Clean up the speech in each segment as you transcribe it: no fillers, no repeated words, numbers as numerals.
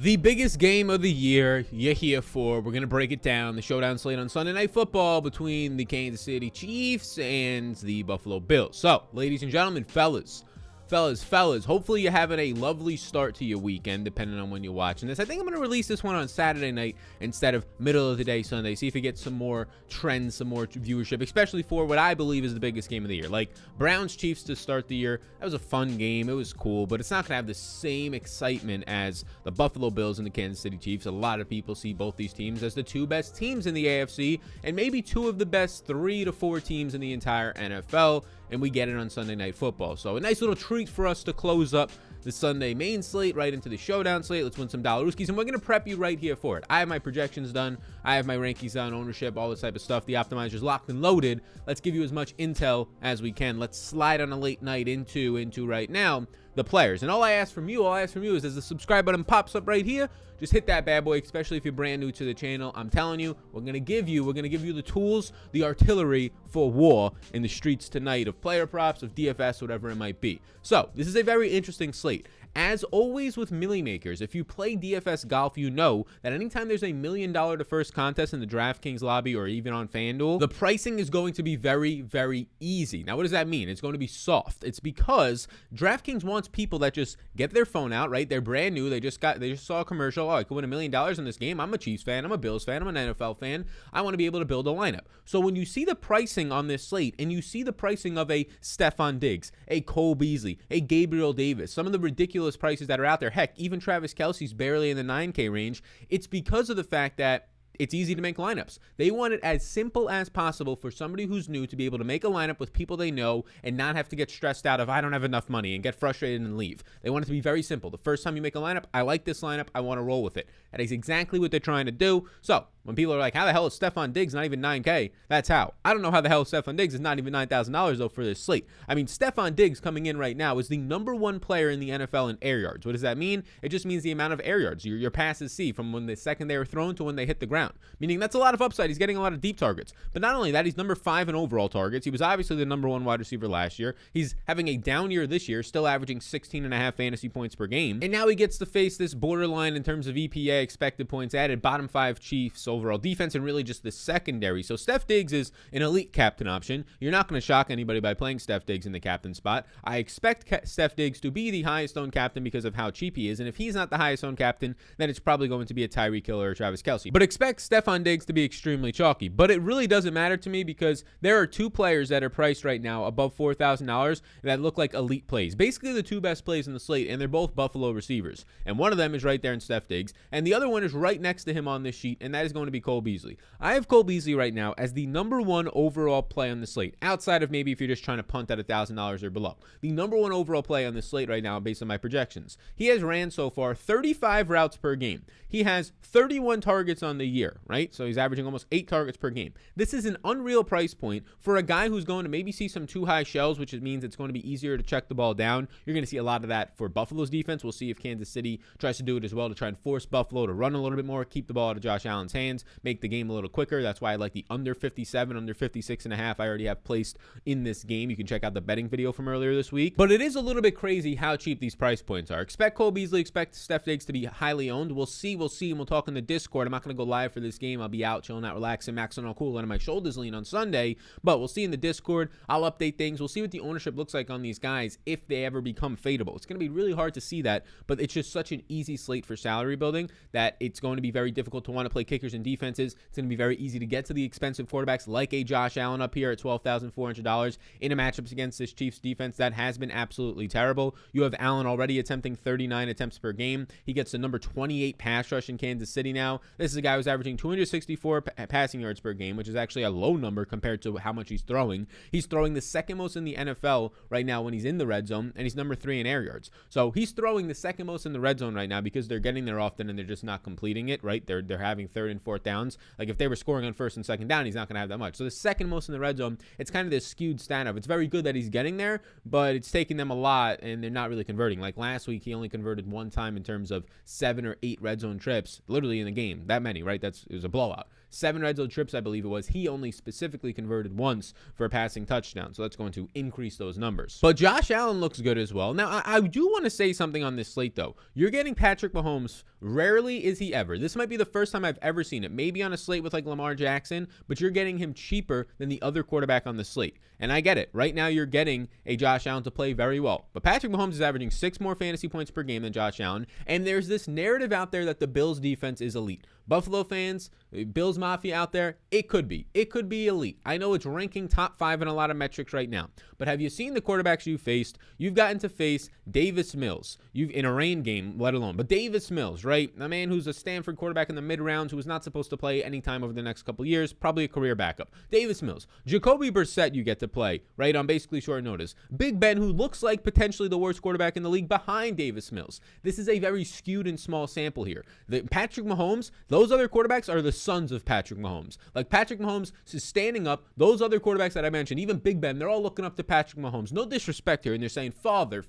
The biggest game of the year you're here for. We're going to break it down. The showdown slate on Sunday Night Football between the Kansas City Chiefs and the Buffalo Bills. So, ladies and gentlemen, fellas, hopefully you're having a lovely start to your weekend, depending on when you're watching this. I think I'm going to release this one on Saturday night instead of middle of the day Sunday. See if it gets some more trends, some more viewership, especially for what I believe is the biggest game of the year. Like Browns-Chiefs to start the year, that was a fun game. It was cool, but it's not going to have the same excitement as the Buffalo Bills and the Kansas City Chiefs. A lot of people see both these teams as the two best teams in the AFC and maybe two of the best 3 to 4 teams in the entire NFL. And we get it on Sunday Night Football. So a nice little treat for us to close up the Sunday main slate right into the showdown slate. Let's win some dollarooskies, and we're going to prep you right here for it. I have my projections done. I have my rankings done, ownership, all this type of stuff. The optimizer's locked and loaded. Let's give you as much intel as we can. Let's slide on a late night into right now the players. And all I ask from you is as the subscribe button pops up right here, just hit that bad boy, especially if you're brand new to the channel. I'm telling you, we're going to give you the tools, the artillery for war in the streets tonight of player props, of DFS, whatever it might be. So this is a very interesting slate. As always with Millie Makers, if you play DFS golf, you know that anytime there's $1 million to first contest in the DraftKings lobby or even on FanDuel, the pricing is going to be very, very easy. Now, what does that mean? It's going to be soft. It's because DraftKings wants people that just get their phone out, right? They're brand new. They just saw a commercial. Oh, I could win $1 million in this game. I'm a Chiefs fan. I'm a Bills fan. I'm an NFL fan. I want to be able to build a lineup. So when you see the pricing on this slate and you see the pricing of a Stephon Diggs, a Cole Beasley, a Gabriel Davis, some of the ridiculous prices that are out there, heck, even Travis Kelce's barely in the 9K range, it's because of the fact that it's easy to make lineups. They want it as simple as possible for somebody who's new to be able to make a lineup with people they know and not have to get stressed out of, I don't have enough money, and get frustrated and leave. They want it to be very simple. The first time you make a lineup, I like this lineup, I want to roll with it. That is exactly what they're trying to do. So when people are like, how the hell is Stephon Diggs not even 9K? That's how. I don't know how the hell Stephon Diggs is not even $9,000 though for this slate. I mean, Stephon Diggs coming in right now is the #1 player in the NFL in air yards. What does that mean? It just means the amount of air yards your passes see from when the second they were thrown to when they hit the ground. Meaning that's a lot of upside. He's getting a lot of deep targets. But not only that, he's #5 in overall targets. He was obviously the #1 wide receiver last year. He's having a down year this year, still averaging 16.5 fantasy points per game. And now he gets to face this borderline in terms of EPA, expected points added, bottom 5 Chiefs overall defense, and really just the secondary. So Steph Diggs is an elite captain option. You're not going to shock anybody by playing Steph Diggs in the captain spot. I expect Steph Diggs to be the highest owned captain because of how cheap he is. And if he's not the highest owned captain, then it's probably going to be a Tyreek Hill or Travis Kelce. But expect Stephon Diggs to be extremely chalky. But it really doesn't matter to me because there are 2 players that are priced right now above $4,000 that look like elite plays. Basically the 2 best plays in the slate, and they're both Buffalo receivers. And one of them is right there in Steph Diggs, and the other one is right next to him on this sheet, and that is going to be Cole Beasley. I have Cole Beasley right now as the #1 overall play on the slate, outside of maybe if you're just trying to punt at $1,000 or below. The #1 overall play on the slate right now based on my projections. He has ran so far 35 routes per game. He has 31 targets on the year, right? So he's averaging almost 8 targets per game. This is an unreal price point for a guy who's going to maybe see some too high shells, which means it's going to be easier to check the ball down. You're going to see a lot of that for Buffalo's defense. We'll see if Kansas City tries to do it as well to try and force Buffalo to run a little bit more, keep the ball out of Josh Allen's hands, make the game a little quicker. That's why I like the under 57, under 56.5. I already have placed in this game. You can check out the betting video from earlier this week. But it is a little bit crazy how cheap these price points are. Expect Cole Beasley, expect Steph Diggs to be highly owned. We'll see, and we'll talk in the Discord. I'm not going to go live for this game. I'll be out, chilling out, relaxing, maxing all cool, letting my shoulders lean on Sunday. But we'll see in the Discord. I'll update things. We'll see what the ownership looks like on these guys if they ever become fadeable. It's going to be really hard to see that, but it's just such an easy slate for salary building that it's going to be very difficult to want to play kickers and defenses. It's going to be very easy to get to the expensive quarterbacks like a Josh Allen up here at $12,400 in a matchups against this Chiefs defense that has been absolutely terrible. You have Allen already attempting 39 attempts per game. He gets the #28 pass rush in Kansas City now. This is a guy who's averaging 264 passing yards per game, which is actually a low number compared to how much he's throwing. He's throwing the second most in the NFL right now when he's in the red zone, and he's #3 in air yards. So he's throwing the second most in the red zone right now because they're getting there often and they're just not completing it, right? They're having 3rd and fourth downs. Like if they were scoring on first and second down, he's not going to have that much. So the second most in the red zone, it's kind of this skewed stat of. It's very good that he's getting there, but it's taking them a lot and they're not really converting. Like last week, he only converted one time in terms of 7 or 8 red zone trips, literally in the game. That many, right? It was a blowout. 7 red zone trips, I believe it was. He only specifically converted once for a passing touchdown. So that's going to increase those numbers. But Josh Allen looks good as well. Now, I do want to say something on this slate, though. You're getting Patrick Mahomes. Rarely is he ever. This might be the first time I've ever seen it. Maybe on a slate with like Lamar Jackson, but you're getting him cheaper than the other quarterback on the slate. And I get it. Right now, you're getting a Josh Allen to play very well. But Patrick Mahomes is averaging 6 more fantasy points per game than Josh Allen. And there's this narrative out there that the Bills defense is elite. Buffalo fans, Bills Mafia out there, it could be. It could be elite. I know it's ranking top 5 in a lot of metrics right now. But have you seen the quarterbacks you faced? You've gotten to face Davis Mills. You've in a rain game, let alone. But Davis Mills, right? A man who's a Stanford quarterback in the mid-rounds who was not supposed to play anytime over the next couple years. Probably a career backup. Davis Mills. Jacoby Brissett you get to play, right, on basically short notice. Big Ben, who looks like potentially the worst quarterback in the league behind Davis Mills. This is a very skewed and small sample here. Patrick Mahomes, those other quarterbacks are the sons of Patrick Mahomes. Like Patrick Mahomes is standing up. Those other quarterbacks that I mentioned, even Big Ben, they're all looking up to Patrick Mahomes. No disrespect here. And they're saying, Father,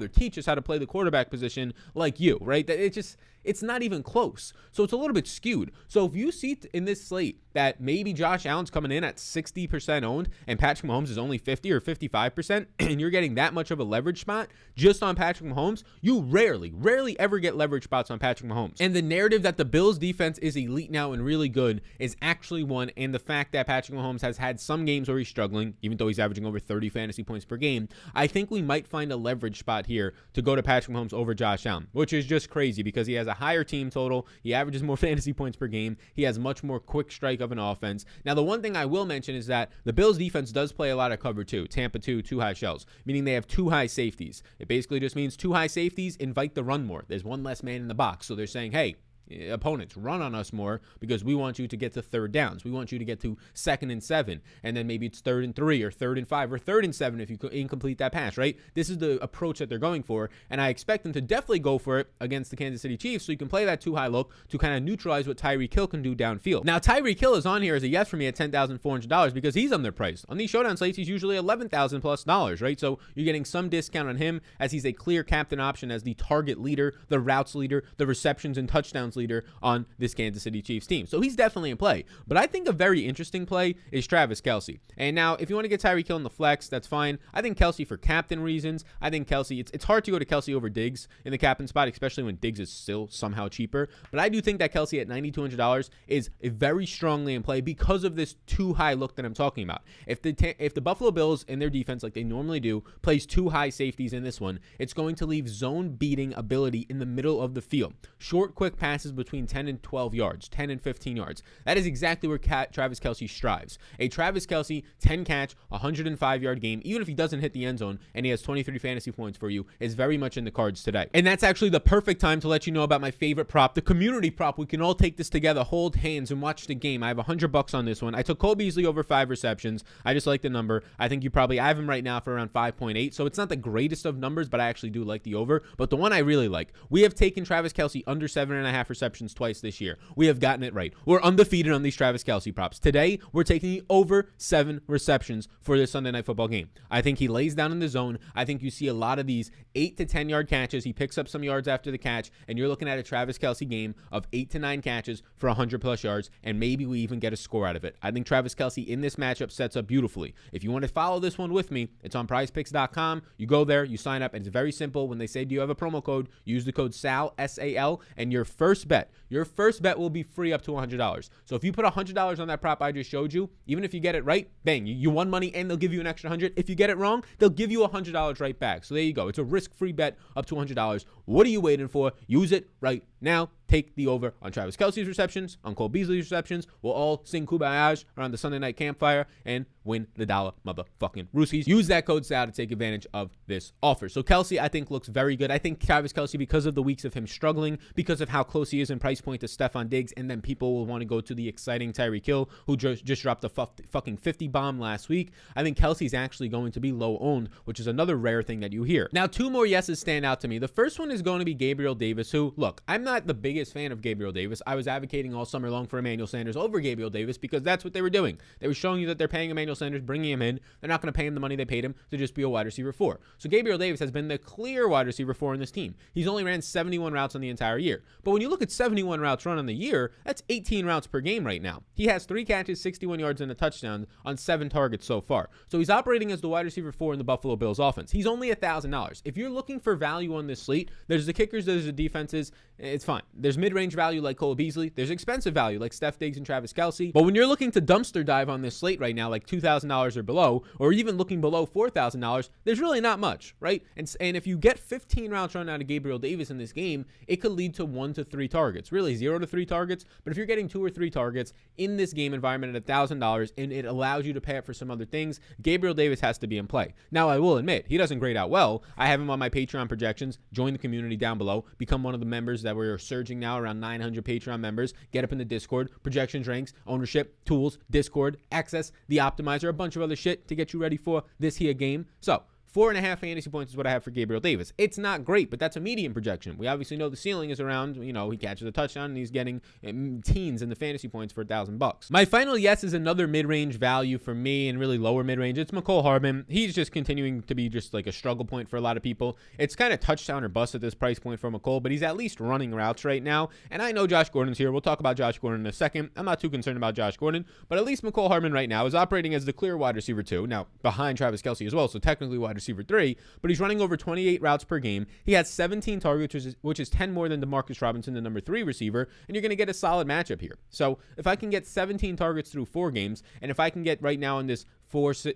teach us how to play the quarterback position like you, right? It's not even close. So it's a little bit skewed. So if you see in this slate that maybe Josh Allen's coming in at 60% owned and Patrick Mahomes is only 50 or 55%, and you're getting that much of a leverage spot just on Patrick Mahomes, you rarely ever get leverage spots on Patrick Mahomes. And the narrative that the Bills defense is elite now and really good is actually one, and the fact that Patrick Mahomes has had some games where he's struggling, even though he's averaging over 30 fantasy points per game, I think we might find a leverage spot here to go to Patrick Mahomes over Josh Allen, which is just crazy because he has a higher team total. He averages more fantasy points per game. He has much more quick strike of an offense. Now, the one thing I will mention is that the Bills defense does play a lot of cover 2, Tampa 2 high shells, meaning they have 2 high safeties. It basically just means 2 high safeties invite the run more. There's one less man in the box. So they're saying, hey, opponents, run on us more because we want you to get to third downs. We want you to get to 2nd and 7, and then maybe it's 3rd and 3 or 3rd and 5 or 3rd and 7 if you incomplete that pass, right? This is the approach that they're going for, and I expect them to definitely go for it against the Kansas City Chiefs so you can play that 2 high look to kind of neutralize what Tyreek Hill can do downfield. Now, Tyreek Hill is on here as a yes for me at $10,400 because he's underpriced. On these showdown slates, he's usually $11,000 plus, right? So you're getting some discount on him as he's a clear captain option as the target leader, the routes leader, the receptions and touchdowns leader on this Kansas City Chiefs team. So he's definitely in play. But I think a very interesting play is Travis Kelce. And now, if you want to get Tyreek Hill in the flex, that's fine. I think Kelce for captain reasons. I think Kelce, it's hard to go to Kelce over Diggs in the captain spot, especially when Diggs is still somehow cheaper. But I do think that Kelce at $9,200 is very strongly in play because of this 2 high look that I'm talking about. If the Buffalo Bills in their defense, like they normally do, plays 2 high safeties in this one, it's going to leave zone beating ability in the middle of the field. Short, quick passes between 10 and 12 yards, 10 and 15 yards. That is exactly where Travis Kelce strives. A Travis Kelce 10 catch, 105-yard game, even if he doesn't hit the end zone and he has 23 fantasy points for you, is very much in the cards today. And that's actually the perfect time to let you know about my favorite prop, the community prop. We can all take this together, hold hands, and watch the game. I have $100 on this one. I took Cole Beasley over 5 receptions. I just like the number. I think I have him right now for around 5.8, so it's not the greatest of numbers, but I actually do like the over. But the one I really like, we have taken Travis Kelce under 7.5 receptions twice this year. We have gotten it right. We're undefeated on these Travis Kelce props. Today, we're taking the over 7 receptions for this Sunday Night Football game. I think he lays down in the zone. I think you see a lot of these 8 to 10 yard catches. He picks up some yards after the catch, and you're looking at a Travis Kelce game of 8 to 9 catches for 100 plus yards, and maybe we even get a score out of it. I think Travis Kelce in this matchup sets up beautifully. If you want to follow this one with me, it's on prizepicks.com. You go there, you sign up, and it's very simple. When they say, do you have a promo code, use the code SAL, S-A-L, and your first bet will be free up to $100. So if you put $100 on that prop I just showed you, even if you get it right, bang, you won money and they'll give you an extra $100. If you get it wrong, they'll give you $100 right back. So there you go. It's a risk-free bet up to $100. What are you waiting for? Use it right now. Take the over on Travis Kelce's receptions, on Cole Beasley's receptions. We'll all sing Kubayaj around the Sunday night campfire and win the dollar motherfucking Rooskies. Use that code SAL to take advantage of this offer. So Kelce, I think, looks very good. I think Travis Kelce, because of the weeks of him struggling, because of how close he is in price point to Stephon Diggs, and then people will want to go to the exciting Tyreek Hill, who just dropped a fucking 50 bomb last week. I think Kelce's actually going to be low owned, which is another rare thing that you hear. Now, 2 more yeses stand out to me. The first one is going to be Gabriel Davis, who, look, I'm not the biggest fan of Gabriel Davis. I was advocating all summer long for Emmanuel Sanders over Gabriel Davis because that's what they were doing. They were showing you that they're paying Emmanuel Sanders, bringing him in. They're not going to pay him the money they paid him to just be a wide receiver 4. So Gabriel Davis has been the clear wide receiver 4 in this team. He's only ran 71 routes on the entire year. But when you look at 71 routes run on the year, that's 18 routes per game right now. He has 3 catches, 61 yards, and a touchdown on 7 targets so far. So he's operating as the wide receiver 4 in the Buffalo Bills offense. He's only $1,000. If you're looking for value on this slate, there's the kickers, there's the defenses. It's fine. There's mid-range value like Cole Beasley. There's expensive value like Steph Diggs and Travis Kelce. But when you're looking to dumpster dive on this slate right now, like $2,000 or below, or even looking below $4,000, there's really not much, right? And if you get 15 routes run out of Gabriel Davis in this game, it could lead to 1 to 3 targets. Really 0 to 3 targets. But if you're getting 2 or 3 targets in this game environment at $1,000 and it allows you to pay up for some other things, Gabriel Davis has to be in play. Now, I will admit, he doesn't grade out well. I have him on my Patreon projections. Join the community down below. Become one of the members that we're surging now, around 900 Patreon members. Get up in the Discord, projections, ranks, ownership, tools, Discord, access, the optimizer, a bunch of other shit to get you ready for this here game. So 4.5 fantasy points is what I have for Gabriel Davis. It's not great, but that's a medium projection. We obviously know the ceiling is around, he catches a touchdown and he's getting teens in the fantasy points for $1,000. My final yes is another mid-range value for me, and really lower mid-range. It's Mecole Hardman. He's just continuing to be just like a struggle point for a lot of people. It's kind of touchdown or bust at this price point for Mecole, but he's at least running routes right now. And I know Josh Gordon's here. We'll talk about Josh Gordon in a second. I'm not too concerned about Josh Gordon, but at least Mecole Hardman right now is operating as the clear wide receiver 2. Now, behind Travis Kelce as well, so technically wide receiver 3. But he's running over 28 routes per game. He has 17 targets, which is 10 more than DeMarcus Robinson, the number 3 receiver, and you're going to get a solid matchup here. So if I can get 17 targets through 4 games, and if I can get right now in this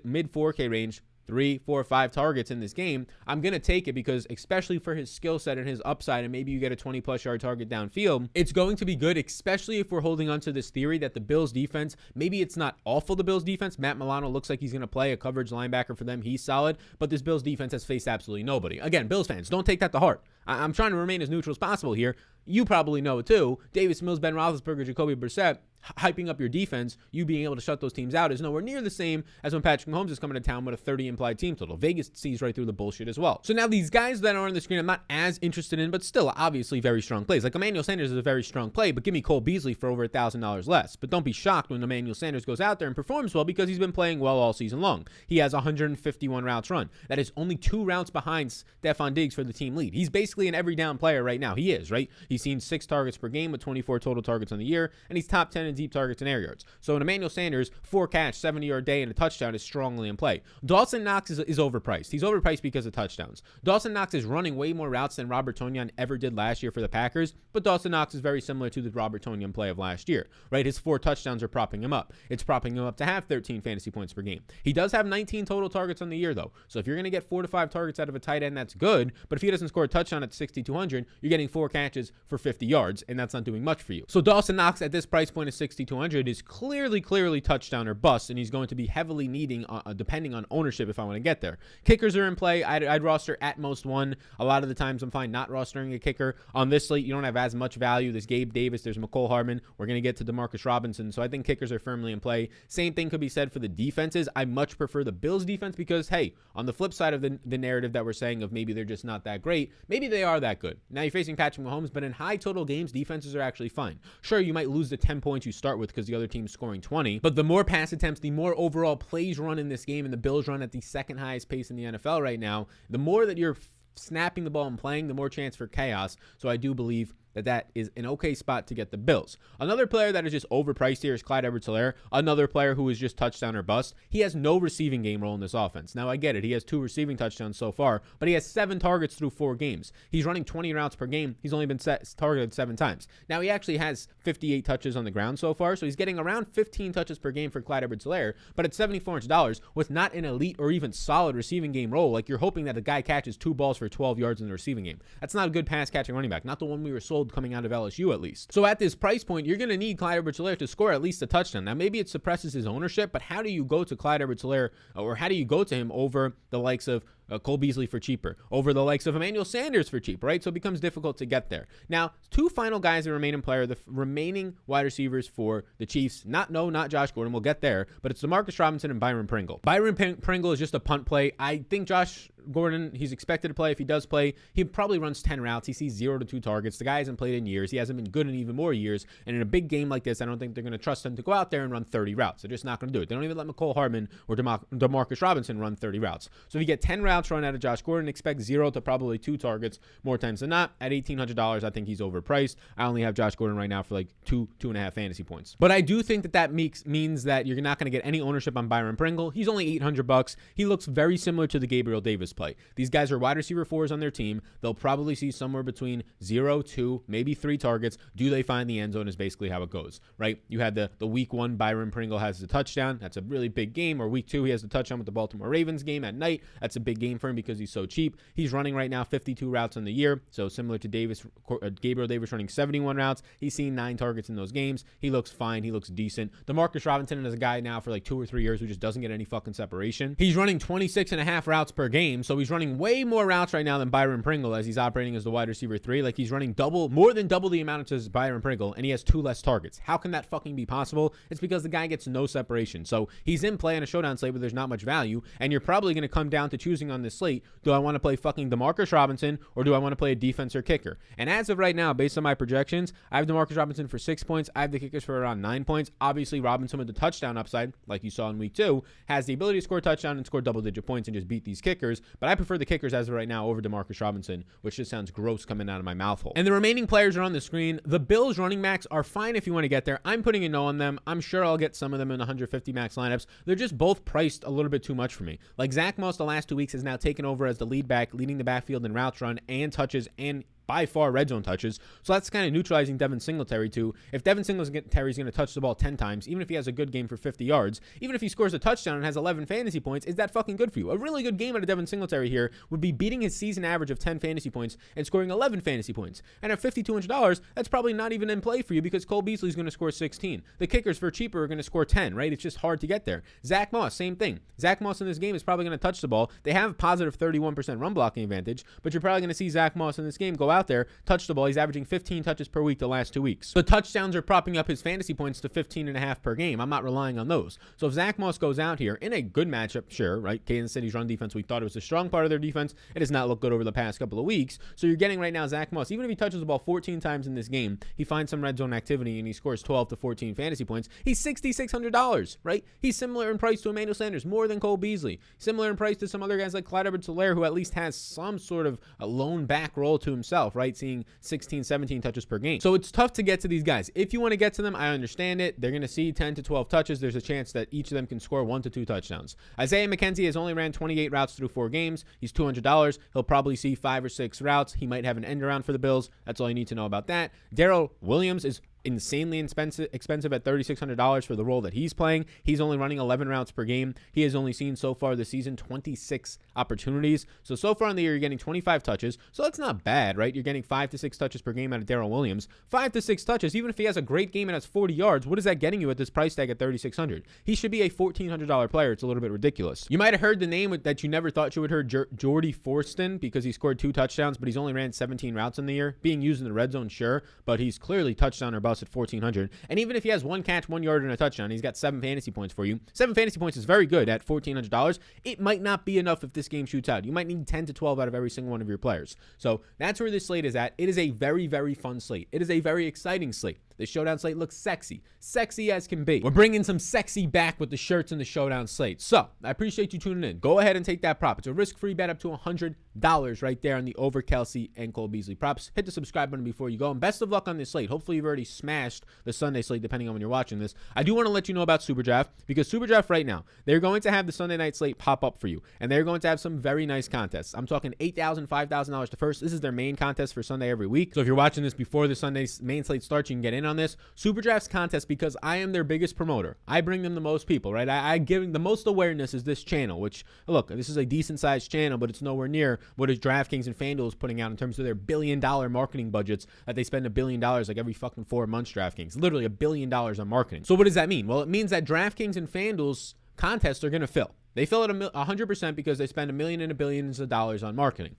mid 4K range, 3, 4, 5 targets in this game, I'm going to take it because especially for his skill set and his upside, and maybe you get a 20-plus yard target downfield, it's going to be good, especially if we're holding on to this theory that the Bills defense, maybe it's not awful, the Bills defense. Matt Milano looks like he's going to play a coverage linebacker for them. He's solid, but this Bills defense has faced absolutely nobody. Again, Bills fans, don't take that to heart. I'm trying to remain as neutral as possible here. You probably know it too. Davis Mills, Ben Roethlisberger, Jacoby Brissett, hyping up your defense, you being able to shut those teams out is nowhere near the same as when Patrick Mahomes is coming to town with a 30 implied team total. Vegas sees right through the bullshit as well. So now these guys that are on the screen, I'm not as interested in, but still obviously very strong plays. Like Emmanuel Sanders is a very strong play, but give me Cole Beasley for over $1,000 less. But don't be shocked when Emmanuel Sanders goes out there and performs well, because he's been playing well all season long. He has 151 routes run. That is only 2 routes behind Stefon Diggs for the team lead. He's basically an every down player right now. He is, right? He's seen 6 targets per game with 24 total targets on the year, and he's top 10 in deep targets and air yards. So an Emmanuel Sanders 4 catch, 70-yard day and a touchdown is strongly in play. Dawson Knox is overpriced. He's overpriced because of touchdowns. Dawson Knox is running way more routes than Robert Tonyan ever did last year for the Packers, but Dawson Knox is very similar to the Robert Tonyan play of last year, right? His 4 touchdowns are propping him up. It's propping him up to have 13 fantasy points per game. He does have 19 total targets on the year, though. So if you're going to get 4 to 5 targets out of a tight end, that's good. But if he doesn't score a touchdown at 6,200, you're getting 4 catches for 50 yards, and that's not doing much for you. So Dawson Knox at this price point of 6,200 is clearly touchdown or bust, and he's going to be heavily needing, depending on ownership, if I want to get there. Kickers are in play. I'd roster at most 1. A lot of the times I'm fine not rostering a kicker. On this slate, you don't have as much value. There's Gabe Davis. There's Mecole Hardman. We're going to get to DeMarcus Robinson, so I think kickers are firmly in play. Same thing could be said for the defenses. I much prefer the Bills defense because, hey, on the flip side of the narrative that we're saying of maybe they're just not that great, maybe they are that good. Now you're facing Patrick Mahomes, but in high total games, defenses are actually fine. Sure, you might lose the 10 points you start with because the other team's scoring 20, but the more pass attempts, the more overall plays run in this game, and the Bills run at the second highest pace in the NFL right now, the more that you're snapping the ball and playing, the more chance for chaos. So I do believe that is an okay spot to get the Bills. Another player that is just overpriced here is Clyde Edwards-Helaire, another player who is just touchdown or bust. He has no receiving game role in this offense. Now, I get it. He has 2 receiving touchdowns so far, but he has 7 targets through 4 games. He's running 20 routes per game. He's only been targeted 7 times. Now, he actually has 58 touches on the ground so far, so he's getting around 15 touches per game for Clyde Edwards-Helaire, but at $7,400 with not an elite or even solid receiving game role, like you're hoping that the guy catches 2 balls for 12 yards in the receiving game. That's not a good pass-catching running back, not the one we were sold coming out of LSU at least. So at this price point, you're going to need Clyde Edwards-Helaire to score at least a touchdown. Now, maybe it suppresses his ownership, but how do you go to Clyde Edwards-Helaire, or how do you go to him over the likes of Cole Beasley for cheaper, over the likes of Emmanuel Sanders for cheap, right? So it becomes difficult to get there. Now, two final guys that remain in play are the remaining wide receivers for the Chiefs. Not Josh Gordon. We'll get there, but it's DeMarcus Robinson and Byron Pringle. Byron Pringle is just a punt play. I think Josh Gordon, he's expected to play. If he does play, he probably runs 10 routes. He sees 0 to 2 targets. The guy hasn't played in years. He hasn't been good in even more years. And in a big game like this, I don't think they're going to trust him to go out there and run 30 routes. They're just not going to do it. They don't even let McCole Hardman or DeMarcus Robinson run 30 routes. So if you get 10 routes run out of Josh Gordon, expect 0 to probably 2 targets more times than not. At $1,800, I think he's overpriced. I only have Josh Gordon right now for like 2.5 fantasy points. But I do think that means that you're not going to get any ownership on Byron Pringle. He's only $800. He looks very similar to the Gabriel Davis play. These guys are wide receiver 4s on their team. They'll probably see somewhere between 0, 2, maybe 3 targets. Do they find the end zone is basically how it goes, right? You had the week 1, Byron Pringle has the touchdown. That's a really big game. Or week 2, he has the touchdown with the Baltimore Ravens game at night. That's a big game for him because he's so cheap. He's running right now 52 routes in the year. So similar to Gabriel Davis running 71 routes. He's seen 9 targets in those games. He looks fine. He looks decent. DeMarcus Robinson is a guy now for like 2 or 3 years who just doesn't get any fucking separation. He's running 26.5 routes per game. So he's running way more routes right now than Byron Pringle as he's operating as the wide receiver 3. Like he's running more than double the amount as Byron Pringle, and he has 2 less targets. How can that fucking be possible? It's because the guy gets no separation. So he's in play on a showdown slate where there's not much value, and you're probably going to come down to choosing on this slate, do I want to play fucking DeMarcus Robinson or do I want to play a defense or kicker? And as of right now, based on my projections, I have DeMarcus Robinson for 6 points. I have the kickers for around 9 points. Obviously, Robinson with the touchdown upside, like you saw in week 2, has the ability to score a touchdown and score double-digit points and just beat these kickers. But I prefer the kickers as of right now over DeMarcus Robinson, which just sounds gross coming out of my mouth hole. And the remaining players are on the screen. The Bills running backs are fine if you want to get there. I'm putting a no on them. I'm sure I'll get some of them in 150 max lineups. They're just both priced a little bit too much for me. Like Zach Moss the last 2 weeks has now taken over as the lead back, leading the backfield in routes run and touches and by far red zone touches. So that's kind of neutralizing Devin Singletary too. If Devin Singletary is going to touch the ball 10 times, even if he has a good game for 50 yards, even if he scores a touchdown and has 11 fantasy points, is that fucking good for you? A really good game out of Devin Singletary here would be beating his season average of 10 fantasy points and scoring 11 fantasy points. And at $5,200, that's probably not even in play for you because Cole Beasley is going to score 16. The kickers for cheaper are going to score 10, right? It's just hard to get there. Zach Moss, same thing. Zach Moss in this game is probably going to touch the ball. They have a positive 31% run blocking advantage, but you're probably going to see Zach Moss in this game go out there, touch the ball. He's averaging 15 touches per week the last 2 weeks. The touchdowns are propping up his fantasy points to 15.5 per game. I'm not relying on those. So if Zach Moss goes out here in a good matchup, sure, right? Kansas City's run defense, we thought it was a strong part of their defense. It has not looked good over the past couple of weeks. So you're getting right now Zach Moss, even if he touches the ball 14 times in this game, he finds some red zone activity and he scores 12 to 14 fantasy points. He's $6,600, right? He's similar in price to Emmanuel Sanders, more than Cole Beasley. Similar in price to some other guys like Clyde Edwards-Helaire, who at least has some sort of a lone back role to himself, right? Seeing 16, 17 touches per game. So it's tough to get to these guys. If you want to get to them, I understand it. They're going to see 10 to 12 touches. There's a chance that each of them can score 1 to 2 touchdowns. Isaiah McKenzie has only ran 28 routes through 4 games. He's $200. He'll probably see 5 or 6 routes. He might have an end around for the Bills. That's all you need to know about that. Darrell Williams is insanely expensive at $3,600 for the role that he's playing. He's only running 11 routes per game. He has only seen so far this season 26 opportunities. So far in the year, you're getting 25 touches. So that's not bad, right? You're getting 5 to 6 touches per game out of Darrell Williams. 5 to 6 touches, even if he has a great game and has 40 yards, what is that getting you at this price tag at $3,600? He should be a $1,400 player. It's a little bit ridiculous. You might have heard the name that you never thought you would heard, Jordy Forston, because he scored 2 touchdowns, but he's only ran 17 routes in the year. Being used in the red zone, sure, but he's clearly touchdown or bust at $1,400. And even if he has 1 catch, 1 yard, and a touchdown, he's got 7 fantasy points for you. 7 fantasy points is very good at $1,400. It might not be enough if this game shoots out. You might need 10 to 12 out of every single one of your players. So that's where this slate is at. It is a very, very fun slate. It is a very exciting slate. The Showdown slate looks sexy. Sexy as can be. We're bringing some sexy back with the shirts in the Showdown slate. So I appreciate you tuning in. Go ahead and take that prop. It's a risk-free bet up to $100 right there on the over Kelce and Cole Beasley props. Hit the subscribe button before you go. And best of luck on this slate. Hopefully you've already smashed the Sunday slate, depending on when you're watching this. I do want to let you know about SuperDraft, because SuperDraft right now, they're going to have the Sunday night slate pop up for you. And they're going to have some very nice contests. I'm talking $8,000, $5,000 to first. This is their main contest for Sunday every week. So if you're watching this before the Sunday's main slate starts, you can get in on this. SuperDraft's contest, because I am their biggest promoter. I bring them the most people, right? I give the most awareness is this channel, which, look, this is a decent sized channel, but it's nowhere near what is DraftKings and FanDuel is putting out in terms of their billion-dollar marketing budgets that they spend $1 billion like every fucking 4 months. DraftKings, literally $1 billion on marketing. So what does that mean? Well, it means that DraftKings and FanDuel's contests are going to fill. They fill it 100% because they spend $1 million and billions of dollars on marketing.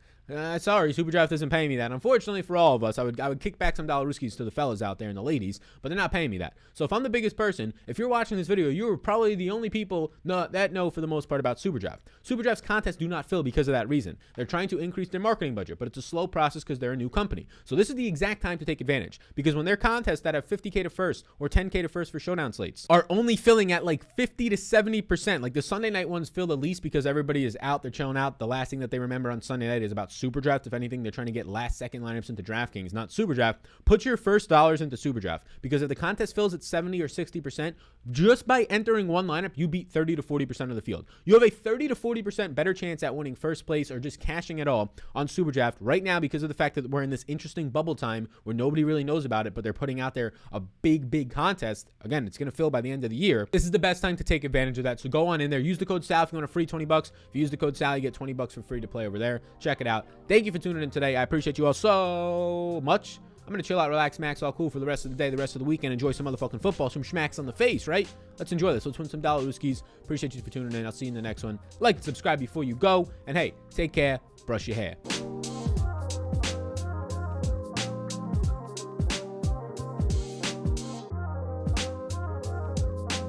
Sorry, SuperDraft isn't paying me that. Unfortunately for all of us, I would kick back some dollar-rooskies to the fellas out there and the ladies, but they're not paying me that. So if I'm the biggest person, if you're watching this video, you're probably the only people that know for the most part about SuperDraft. SuperDraft's contests do not fill because of that reason. They're trying to increase their marketing budget, but it's a slow process because they're a new company. So this is the exact time to take advantage, because when their contests that have 50K to first or 10K to first for Showdown slates are only filling at like 50 to 70%, like the Sunday night ones fill the least because everybody is out, they're chilling out. The last thing that they remember on Sunday night is about SuperDraft. If anything, they're trying to get last second lineups into DraftKings, not SuperDraft. Put your first dollars into SuperDraft, because if the contest fills at 70 or 60%, just by entering one lineup, you beat 30 to 40% of the field. You have a 30 to 40% better chance at winning first place or just cashing it all on SuperDraft right now, because of the fact that we're in this interesting bubble time where nobody really knows about it, but they're putting out there a big contest. Again, it's going to fill by the end of the year. This is the best time to take advantage of that. So go on in there, use the code SAL if you want a free 20 bucks. If you use the code SAL, you get 20 bucks for free to play over there. Check it out. Thank you for tuning in today. I appreciate you all so much. I'm going to chill out, relax, max, all cool for the rest of the day, the rest of the weekend. Enjoy some motherfucking football, some schmacks on the face, right? Let's enjoy this. Let's win some dollar-rooskies. Appreciate you for tuning in. I'll see you in the next one. Like and subscribe before you go. And hey, take care. Brush your hair.